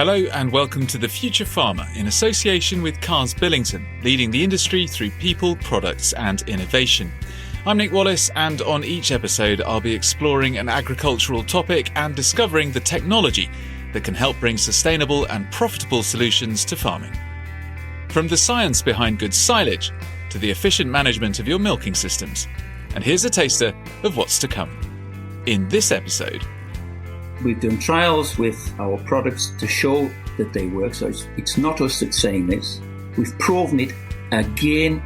Hello and welcome to The Future Farmer in association with Cars Billington, leading the industry through people, products and innovation. I'm Nick Wallace, and on each episode I'll be exploring an agricultural topic and discovering the technology that can help bring sustainable and profitable solutions to farming. From the science behind good silage to the efficient management of your milking systems. And here's a taster of what's to come. In this episode, we've done trials with our products to show that they work, so it's not us that's saying this. We've proven it again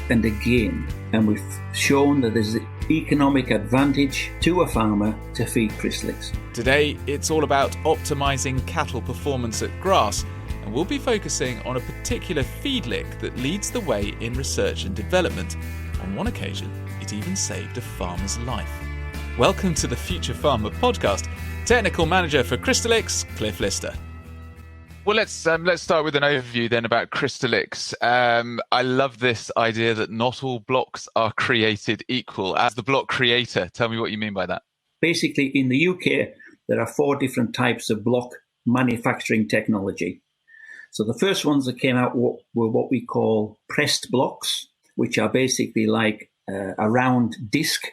and again, and we've shown that there's an economic advantage to a farmer to feed Crystallics. Today, it's all about optimising cattle performance at grass, and we'll be focusing on a particular feed lick that leads the way in research and development. On one occasion, it even saved a farmer's life. Welcome to the Future Farmer podcast. Technical Manager for Crystallics, Cliff Lister. Well, let's start with an overview then about Crystallics. I love this idea that not all blocks are created equal. As the block creator, tell me what you mean by that. Basically, in the UK, there are 4 different types of block manufacturing technology. So the first ones that came out were what we call pressed blocks, which are basically like a round disc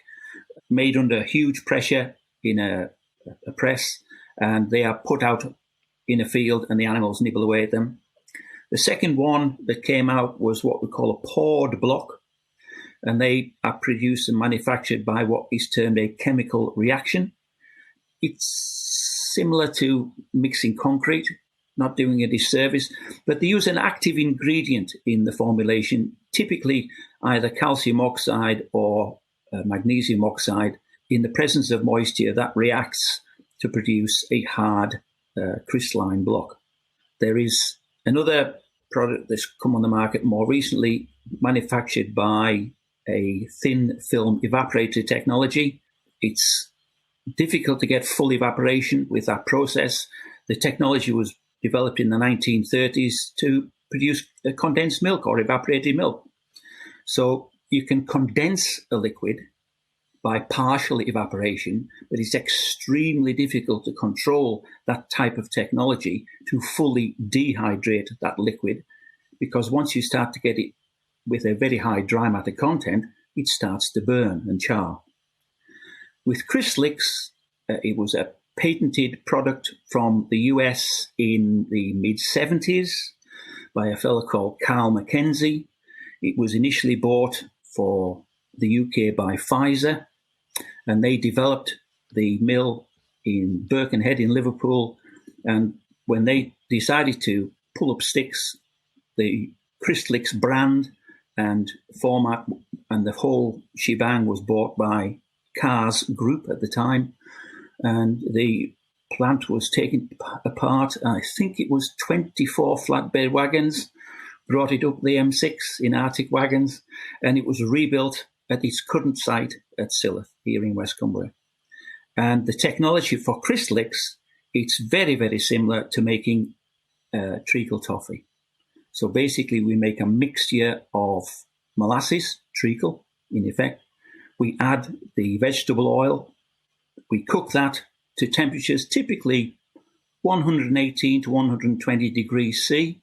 made under huge pressure in a press, and they are put out in a field and the animals nibble away at them. The second one that came out was what we call a poured block, and they are produced and manufactured by what is termed a chemical reaction. It's similar to mixing concrete, not doing a disservice, but they use an active ingredient in the formulation, typically either calcium oxide or magnesium oxide. In the presence of moisture, that reacts to produce a hard crystalline block. There is another product that's come on the market more recently, manufactured by a thin film evaporator technology. It's difficult to get full evaporation with that process. The technology was developed in the 1930s to produce condensed milk or evaporated milk. So you can condense a liquid by partial evaporation, but it's extremely difficult to control that type of technology to fully dehydrate that liquid, because once you start to get it with a very high dry matter content, it starts to burn and char. With Crystallics, it was a patented product from the US in the mid-70s by a fellow called Carl Mackenzie. It was initially bought for the UK by Pfizer, and they developed the mill in Birkenhead in Liverpool. And when they decided to pull up sticks, the Crystallics brand and format and the whole shebang was bought by Cars Group at the time. And the plant was taken apart. I think it was 24 flatbed wagons, brought it up the M6 in Arctic wagons, and it was rebuilt at its current site at Silleth here in West Cumbria. And the technology for Crystallics, it's very, very similar to making treacle toffee. So basically we make a mixture of molasses, treacle in effect. We add the vegetable oil. We cook that to temperatures typically 118 to 120 degrees C.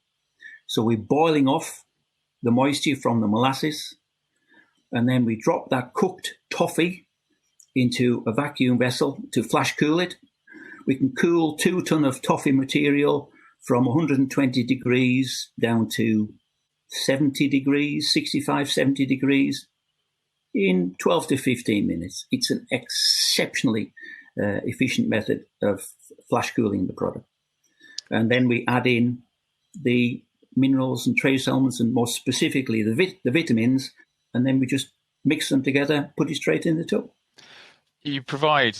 So we're boiling off the moisture from the molasses, and then we drop that cooked toffee into a vacuum vessel to flash cool it. We can cool 2 ton of toffee material from 120 degrees down to 70 degrees, 65, 70 degrees in 12 to 15 minutes. It's an exceptionally efficient method of flash cooling the product. And then we add in the minerals and trace elements, and more specifically the vitamins, and then we just mix them together, put it straight in the tub. You provide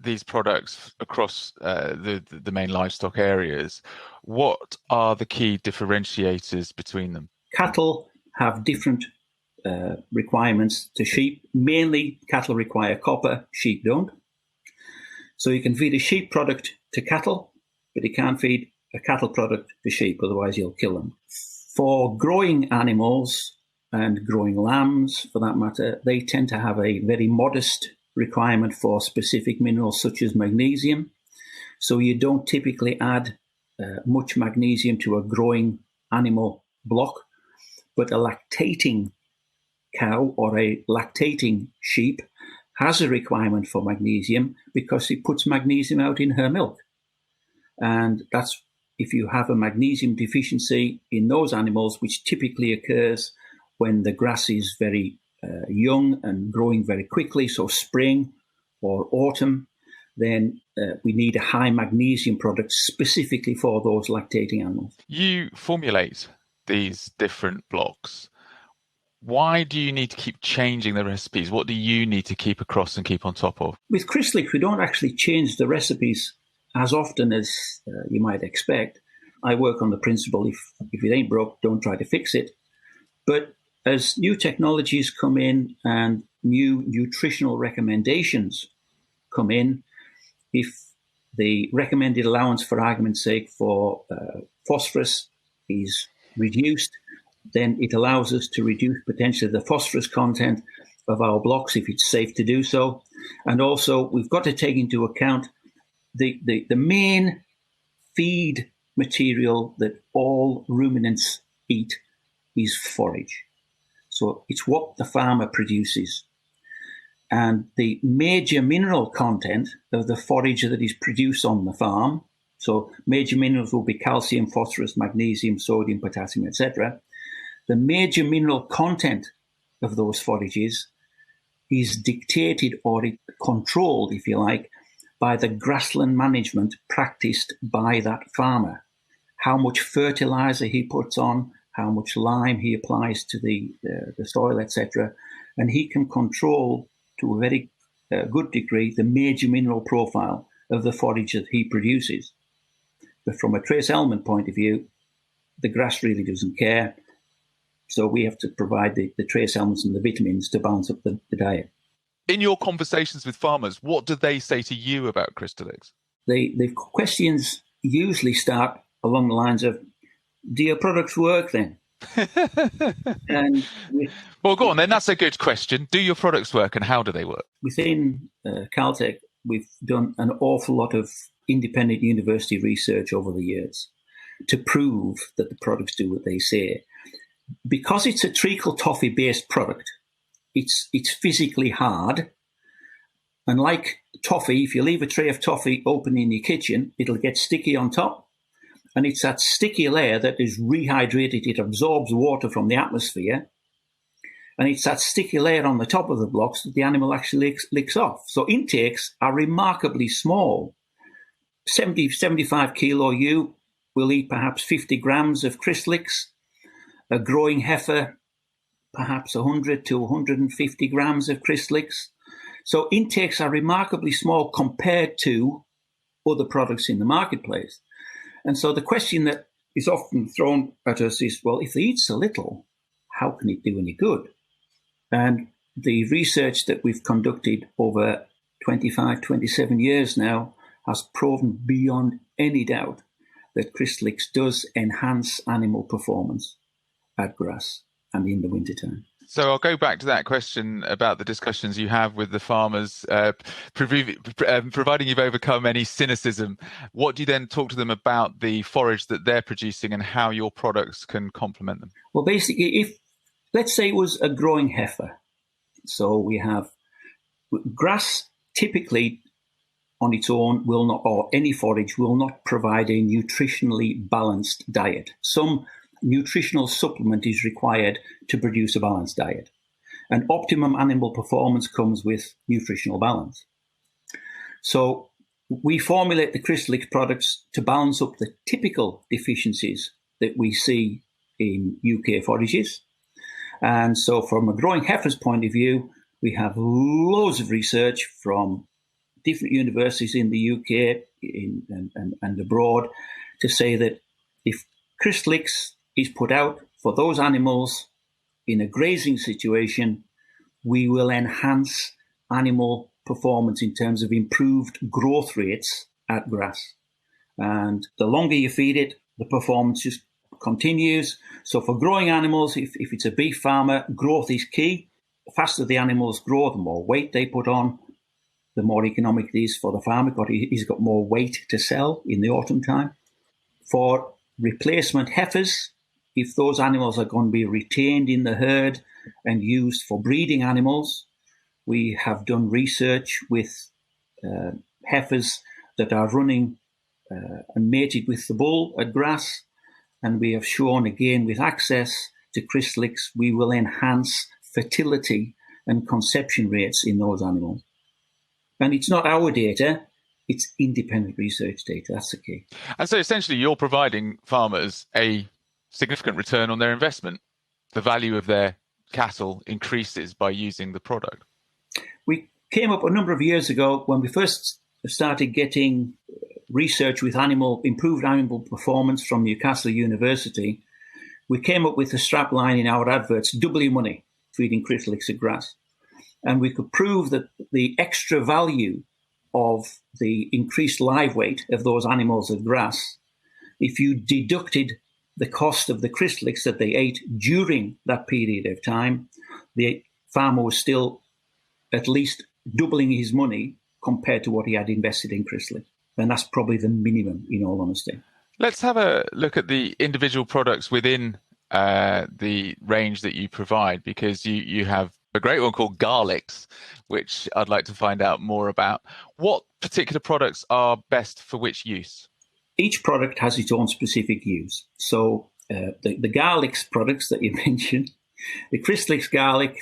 these products across the main livestock areas. What are the key differentiators between them? Cattle have different requirements to sheep. Mainly, cattle require copper, sheep don't. So you can feed a sheep product to cattle, but you can't feed a cattle product to sheep, otherwise you'll kill them. For growing animals, and growing lambs for that matter, they tend to have a very modest requirement for specific minerals such as magnesium. So you don't typically add much magnesium to a growing animal block, but a lactating cow or a lactating sheep has a requirement for magnesium because it puts magnesium out in her milk. And that's if you have a magnesium deficiency in those animals, which typically occurs when the grass is very young and growing very quickly, so spring or autumn, then we need a high magnesium product specifically for those lactating animals. You formulate these different blocks. Why do you need to keep changing the recipes? What do you need to keep across and keep on top of? With Crystallics, we don't actually change the recipes as often as you might expect. I work on the principle, if it ain't broke, don't try to fix it. But as new technologies come in and new nutritional recommendations come in, if the recommended allowance, for argument's sake, for phosphorus is reduced, then it allows us to reduce potentially the phosphorus content of our blocks if it's safe to do so. And also, we've got to take into account the main feed material that all ruminants eat is forage. So it's what the farmer produces. And the major mineral content of the forage that is produced on the farm, so major minerals will be calcium, phosphorus, magnesium, sodium, potassium, etc. The major mineral content of those forages is dictated or controlled, if you like, by the grassland management practiced by that farmer. How much fertilizer he puts on, how much lime he applies to the soil, etc. And he can control to a very good degree the major mineral profile of the forage that he produces. But from a trace element point of view, the grass really doesn't care. So we have to provide the trace elements and the vitamins to balance up the diet. In your conversations with farmers, what do they say to you about Crystallics? The questions usually start along the lines of, do your products work then? Well, go on then. That's a good question. Do your products work and how do they work? Within Caltech, we've done an awful lot of independent university research over the years to prove that the products do what they say. Because it's a treacle toffee based product, it's physically hard. And like toffee, if you leave a tray of toffee open in your kitchen, it'll get sticky on top. And it's that sticky layer that is rehydrated. It absorbs water from the atmosphere. And it's that sticky layer on the top of the blocks that the animal actually licks off. So intakes are remarkably small. 70, 75 kilo ewe will eat perhaps 50 grams of Crystallics. A growing heifer, perhaps 100 to 150 grams of Crystallics. So intakes are remarkably small compared to other products in the marketplace. And so the question that is often thrown at us is, well, if they eat so little, how can it do any good? And the research that we've conducted over 25, 27 years now has proven beyond any doubt that Crystallics does enhance animal performance at grass and in the wintertime. So I'll go back to that question about the discussions you have with the farmers, providing you've overcome any cynicism. What do you then talk to them about the forage that they're producing and how your products can complement them? Well, basically, if let's say it was a growing heifer, so we have grass typically on its own will not, or any forage will not provide a nutritionally balanced diet. Some nutritional supplement is required to produce a balanced diet. And optimum animal performance comes with nutritional balance. So we formulate the Crystallics products to balance up the typical deficiencies that we see in UK forages. And so from a growing heifer's point of view, we have loads of research from different universities in the UK and abroad to say that if Crystallics is put out for those animals in a grazing situation, we will enhance animal performance in terms of improved growth rates at grass. And the longer you feed it, the performance just continues. So for growing animals, if it's a beef farmer, growth is key. The faster the animals grow, the more weight they put on, the more economic it is for the farmer because he's got more weight to sell in the autumn time. For replacement heifers, if those animals are going to be retained in the herd and used for breeding animals, we have done research with heifers that are running and mated with the bull at grass, and we have shown again with access to Crystallics, we will enhance fertility and conception rates in those animals. And it's not our data, it's independent research data. That's the key. And so essentially you're providing farmers a significant return on their investment. The value of their cattle increases by using the product. We came up a number of years ago when we first started getting research with improved animal performance from Newcastle University. We came up with a strap line in our adverts, double your money, feeding Crystallics at grass. And we could prove that the extra value of the increased live weight of those animals at grass, if you deducted the cost of the Crystallics that they ate during that period of time, the farmer was still at least doubling his money compared to what he had invested in Crystallics. And that's probably the minimum, in all honesty. Let's have a look at the individual products within the range that you provide, because you have a great one called Garlics, which I'd like to find out more about. What particular products are best for which use? Each product has its own specific use. So the Garlics products that you mentioned, the Crystallics garlic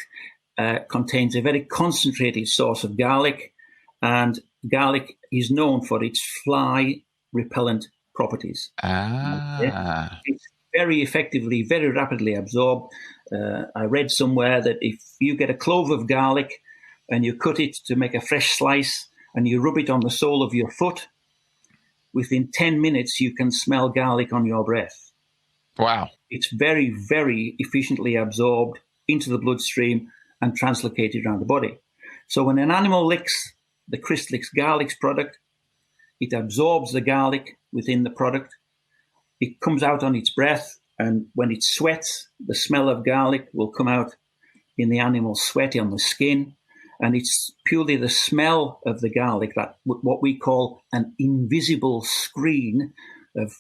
contains a very concentrated source of garlic, and garlic is known for its fly repellent properties. It's very effectively, very rapidly absorbed. I read somewhere that if you get a clove of garlic and you cut it to make a fresh slice and you rub it on the sole of your foot, within 10 minutes you can smell garlic on your breath. Wow. It's very, very efficiently absorbed into the bloodstream and translocated around the body. So when an animal licks the Crystallics Garlics product, it absorbs the garlic within the product. It comes out on its breath, and when it sweats, the smell of garlic will come out in the animal's sweat on the skin. And it's purely the smell of the garlic, that what we call an invisible screen of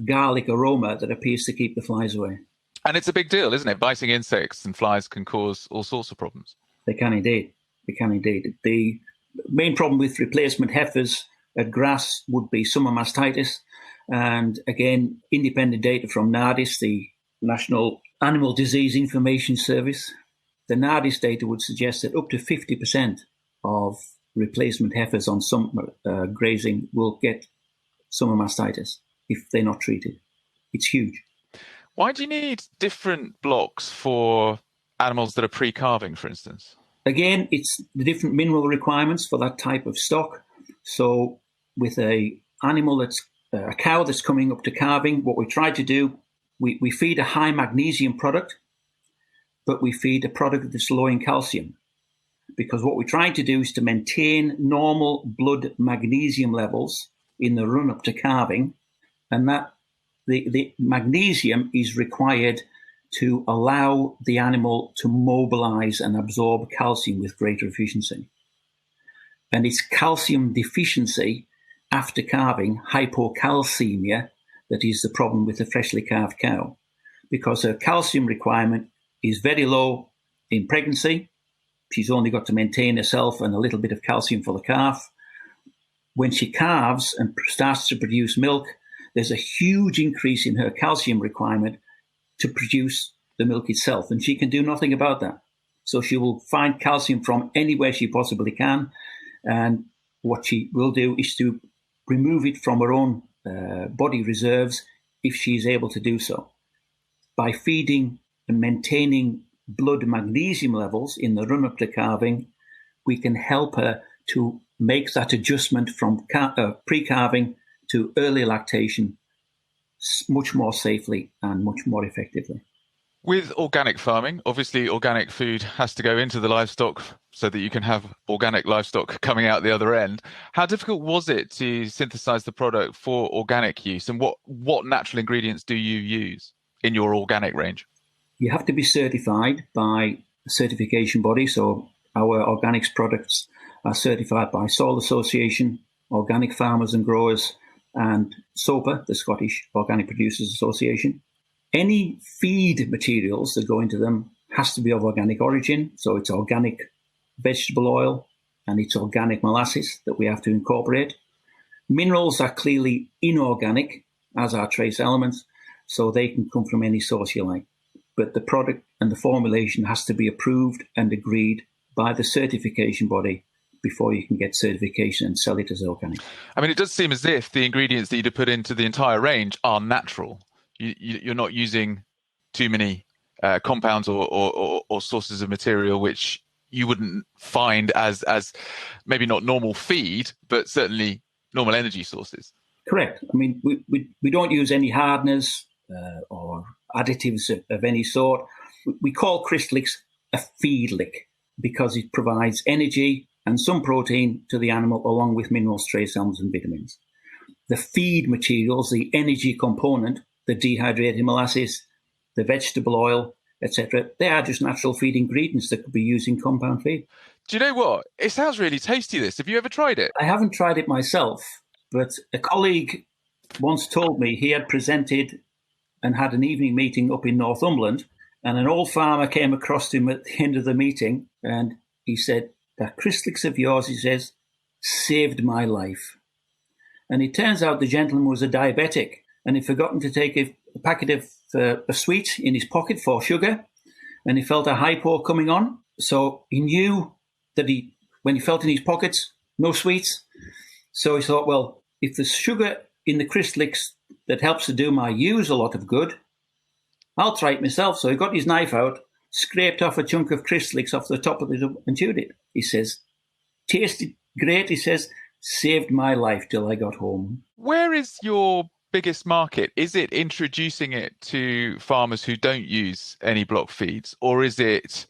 garlic aroma, that appears to keep the flies away. And it's a big deal, isn't it? Biting insects and flies can cause all sorts of problems. They can indeed. They can indeed. The main problem with replacement heifers at grass would be summer mastitis. And again, independent data from NADIS, the National Animal Disease Information Service, the NADIS data would suggest that up to 50% of replacement heifers on summer grazing will get summer mastitis if they're not treated. It's huge. Why do you need different blocks for animals that are pre-carving, for instance? Again, it's the different mineral requirements for that type of stock. So with a cow that's coming up to calving, what we try to do, we feed a high magnesium product, but we feed a product that's low in calcium. Because what we're trying to do is to maintain normal blood magnesium levels in the run-up to calving, and that the magnesium is required to allow the animal to mobilize and absorb calcium with greater efficiency. And it's calcium deficiency after calving, hypocalcemia, that is the problem with a freshly calved cow, because her calcium requirement is very low in pregnancy. She's only got to maintain herself and a little bit of calcium for the calf. When she calves and starts to produce milk, there's a huge increase in her calcium requirement to produce the milk itself, and she can do nothing about that. So she will find calcium from anywhere she possibly can, and what she will do is to remove it from her own body reserves if she's able to do so. By feeding and maintaining blood magnesium levels in the run-up to calving, we can help her to make that adjustment from pre-calving to early lactation much more safely and much more effectively. With organic farming, obviously organic food has to go into the livestock so that you can have organic livestock coming out the other end. How difficult was it to synthesize the product for organic use, and what natural ingredients do you use in your organic range? You have to be certified by a certification body. So our organics products are certified by Soil Association, Organic Farmers and Growers, and SOPA, the Scottish Organic Producers Association. Any feed materials that go into them has to be of organic origin, so it's organic vegetable oil and it's organic molasses that we have to incorporate. Minerals are clearly inorganic, as are trace elements, so they can come from any source you like. But the product and the formulation has to be approved and agreed by the certification body before you can get certification and sell it as organic. I mean, it does seem as if the ingredients that you put into the entire range are natural. You're not using too many compounds or sources of material which you wouldn't find as maybe not normal feed, but certainly normal energy sources. Correct. I mean, we don't use any hardeners or additives of any sort. We call Crystallics a feed lick because it provides energy and some protein to the animal along with minerals, trace elements and vitamins. The feed materials, the energy component, the dehydrated molasses, the vegetable oil, etc., they are just natural feed ingredients that could be used in compound feed. Do you know what? It sounds really tasty, this. Have you ever tried it? I haven't tried it myself, but a colleague once told me he had presented and had an evening meeting up in Northumberland, and an old farmer came across to him at the end of the meeting, and he said, "That Crystallics of yours," he says, "saved my life." And it turns out the gentleman was a diabetic, and he'd forgotten to take a packet of a sweet in his pocket for sugar, and he felt a hypo coming on. So he knew that when he felt in his pockets, no sweets. So he thought, well, if there's sugar in the Crystallics that helps to do my ewes a lot of good, I'll try it myself. So he got his knife out, scraped off a chunk of Crystallics off the top of the tub and chewed it. He says, tasted great. He says, saved my life till I got home. Where is your biggest market? Is it introducing it to farmers who don't use any block feeds, or is it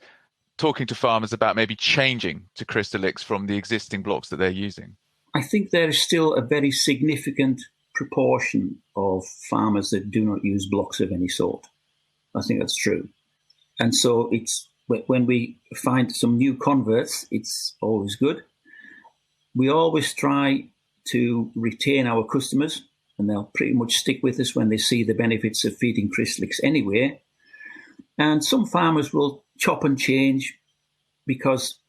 talking to farmers about maybe changing to Crystallics from the existing blocks that they're using? I think there is still a very significant proportion of farmers that do not use blocks of any sort. I think that's true. And so it's when we find some new converts, it's always good. We always try to retain our customers, and they'll pretty much stick with us when they see the benefits of feeding Crystallics anyway. And some farmers will chop and change because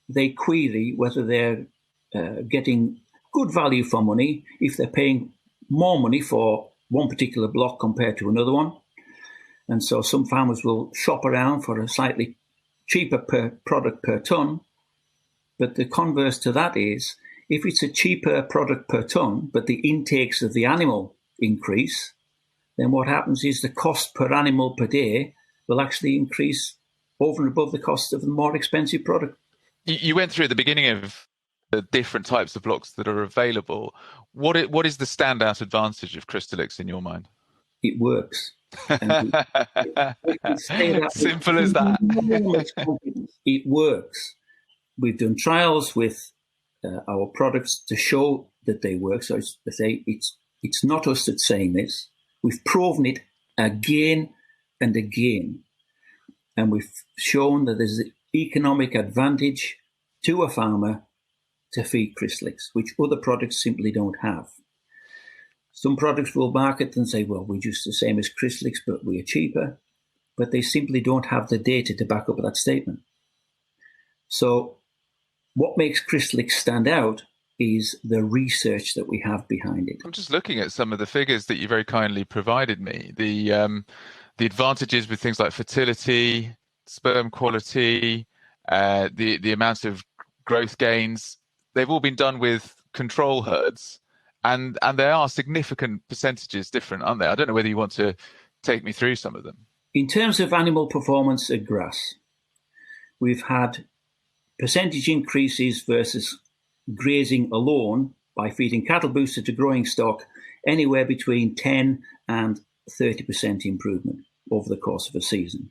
they query whether they're getting good value for money if they're paying more money for one particular block compared to another one. And so some farmers will shop around for a slightly cheaper product per tonne. But the converse to that is, if it's a cheaper product per tonne, but the intakes of the animal increase, then what happens is the cost per animal per day will actually increase over and above the cost of the more expensive product. You went through at the beginning of the different types of blocks that are available. What is the standout advantage of Crystallics in your mind? It works. And Simple as that. It works. We've done trials with our products to show that they work. So it's not us that's saying this. We've proven it again and again. And we've shown that there's an economic advantage to a farmer to feed Crystallics, which other products simply don't have. Some products will market and say, well, we're just the same as Crystallics, but we are cheaper. But they simply don't have the data to back up that statement. So what makes Crystallics stand out is the research that we have behind it. I'm just looking at some of the figures that you very kindly provided me. The advantages with things like fertility, sperm quality, the amount of growth gains, they've all been done with control herds, and there are significant percentages different, aren't there? I don't know whether you want to take me through some of them. In terms of animal performance at grass, we've had percentage increases versus grazing alone by feeding cattle booster to growing stock anywhere between 10 and 30% improvement over the course of a season.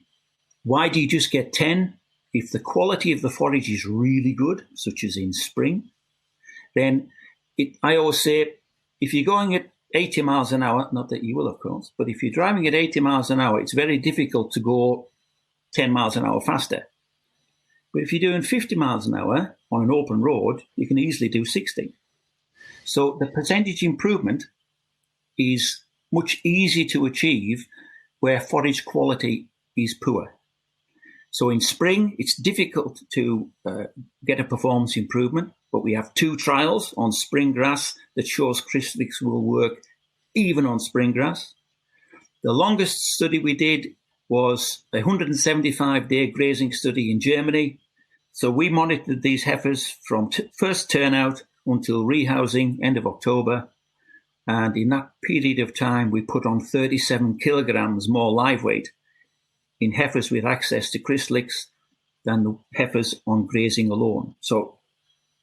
Why do you just get 10? If the quality of the forage is really good, such as in spring, then I always say, if you're going at 80 miles an hour, not that you will, of course, but if you're driving at 80 miles an hour, it's very difficult to go 10 miles an hour faster. But if you're doing 50 miles an hour on an open road, you can easily do 60. So the percentage improvement is much easier to achieve where forage quality is poor. So in spring, it's difficult to get a performance improvement, but we have 2 trials on spring grass that shows Crystallics will work even on spring grass. The longest study we did was a 175-day grazing study in Germany. So we monitored these heifers from first turnout until rehousing, end of October. And in that period of time, we put on 37 kilograms more live weight in heifers with access to Crystallics than the heifers on grazing alone. So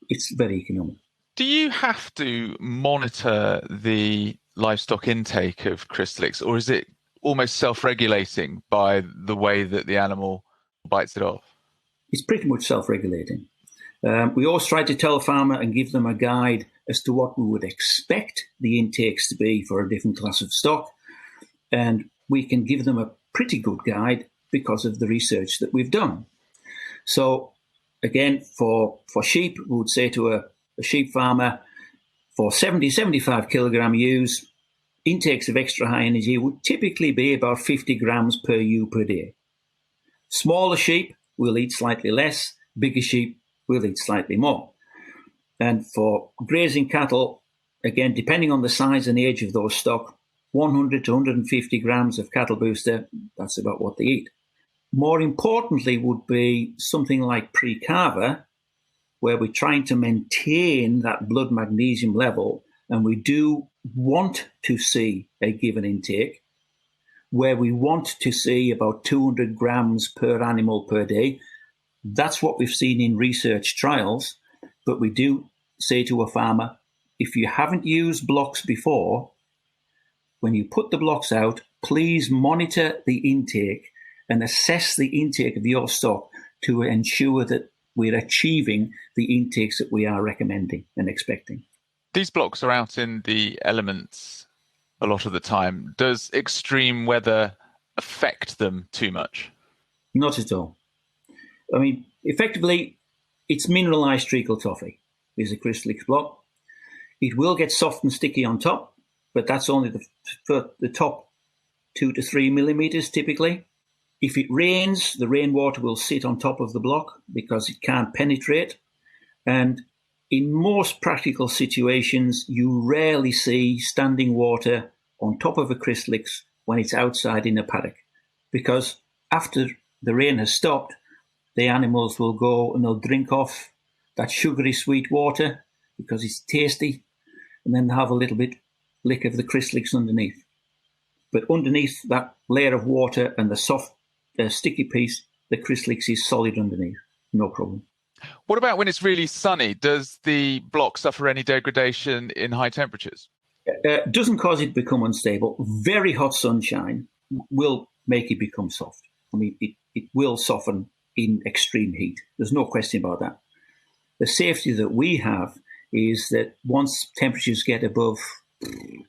it's very economic. Do you have to monitor the livestock intake of Crystallics, or is it almost self-regulating by the way that the animal bites it off? It's pretty much self-regulating. We always try to tell a farmer and give them a guide as to what we would expect the intakes to be for a different class of stock. And we can give them a pretty good guide because of the research that we've done. So again, for sheep, we would say to a sheep farmer, for 75 kilogram ewes, intakes of extra high energy would typically be about 50 grams per ewe per day. Smaller sheep will eat slightly less, bigger sheep will eat slightly more. And for grazing cattle, again, depending on the size and age of those stock, 100 to 150 grams of cattle booster, that's about what they eat. More importantly would be something like PreCarver, where we're trying to maintain that blood magnesium level, and we do want to see a given intake, where we want to see about 200 grams per animal per day. That's what we've seen in research trials, but we do say to a farmer, if you haven't used blocks before, when you put the blocks out, please monitor the intake and assess the intake of your stock to ensure that we're achieving the intakes that we are recommending and expecting. These blocks are out in the elements a lot of the time. Does extreme weather affect them too much? Not at all. I mean, effectively, it's mineralized treacle toffee is a Crystallics block. It will get soft and sticky on top, but that's only the top 2 to 3 millimeters typically. If it rains, the rainwater will sit on top of the block because it can't penetrate. And in most practical situations, you rarely see standing water on top of a Crystallics when it's outside in a paddock, because after the rain has stopped, the animals will go and they'll drink off that sugary sweet water because it's tasty, and then have a little bit lick of the Crystallics underneath. But underneath that layer of water and the soft, sticky piece, the Crystallics is solid underneath, no problem. What about when it's really sunny? Does the block suffer any degradation in high temperatures? Doesn't cause it to become unstable. Very hot sunshine will make it become soft. I mean, it will soften in extreme heat. There's no question about that. The safety that we have is that once temperatures get above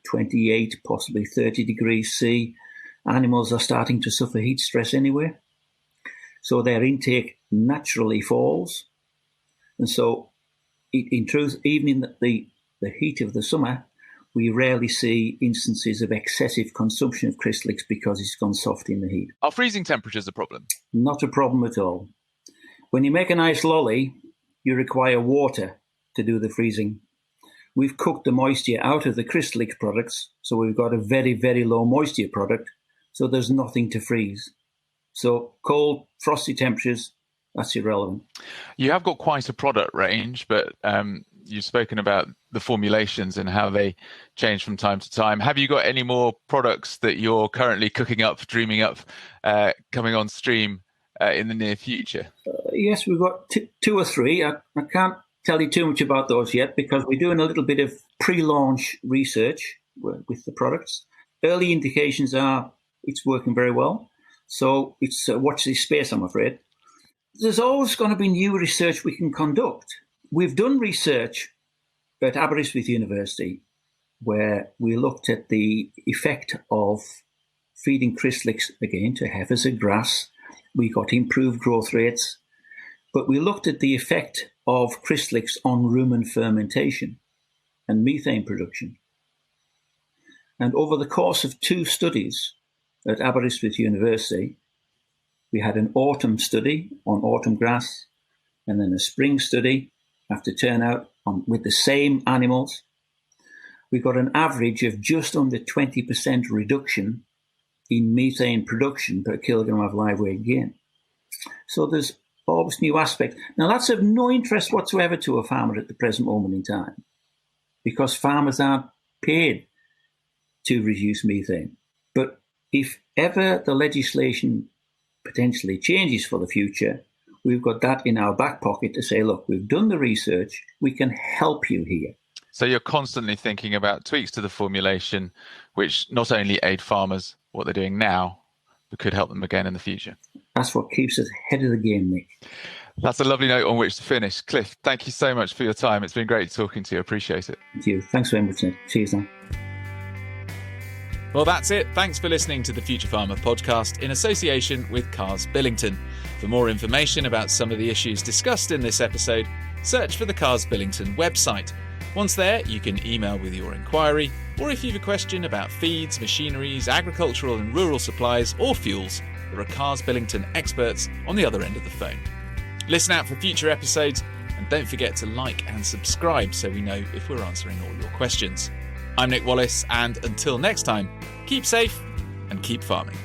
28, possibly 30 degrees C, animals are starting to suffer heat stress anyway. So their intake naturally falls. And so, in truth, even in the heat of the summer, we rarely see instances of excessive consumption of Crystallics because it's gone soft in the heat. Are freezing temperatures a problem? Not a problem at all. When you make a nice lolly, you require water to do the freezing. We've cooked the moisture out of the Crystallics products, so we've got a very, very low moisture product, so there's nothing to freeze. So cold, frosty temperatures, that's irrelevant. You have got quite a product range, but you've spoken about the formulations and how they change from time to time. Have you got any more products that you're currently cooking up, dreaming up, coming on stream in the near future? Yes, we've got two or three. I can't tell you too much about those yet because we're doing a little bit of pre-launch research with the products. Early indications are it's working very well. So it's watch this space, I'm afraid. There's always going to be new research we can conduct. We've done research at Aberystwyth University where we looked at the effect of feeding Crystallics again to heifers of grass. We got improved growth rates, but we looked at the effect of Crystallics on rumen fermentation and methane production. And over the course of 2 studies at Aberystwyth University, we had an autumn study on autumn grass and then a spring study after turnout with the same animals. We got an average of just under 20% reduction in methane production per kilogram of live weight gain. So there's always new aspects. Now, that's of no interest whatsoever to a farmer at the present moment in time, because farmers aren't paid to reduce methane. But if ever the legislation potentially changes for the future, we've got that in our back pocket to say, look, we've done the research, we can help you here. So you're constantly thinking about tweaks to the formulation, which not only aid farmers, what they're doing now, but could help them again in the future. That's what keeps us ahead of the game, Nick. That's a lovely note on which to finish. Cliff, thank you so much for your time. It's been great talking to you. I appreciate it. Thank you. Thanks very much, Nick. Cheers now. Well, that's it. Thanks for listening to the Future Farmer podcast in association with Cars Billington. For more information about some of the issues discussed in this episode, search for the Cars Billington website. Once there, you can email with your inquiry, or if you have a question about feeds, machineries, agricultural and rural supplies, or fuels, there are Cars Billington experts on the other end of the phone. Listen out for future episodes, and don't forget to like and subscribe so we know if we're answering all your questions. I'm Nick Wallace, and until next time, keep safe and keep farming.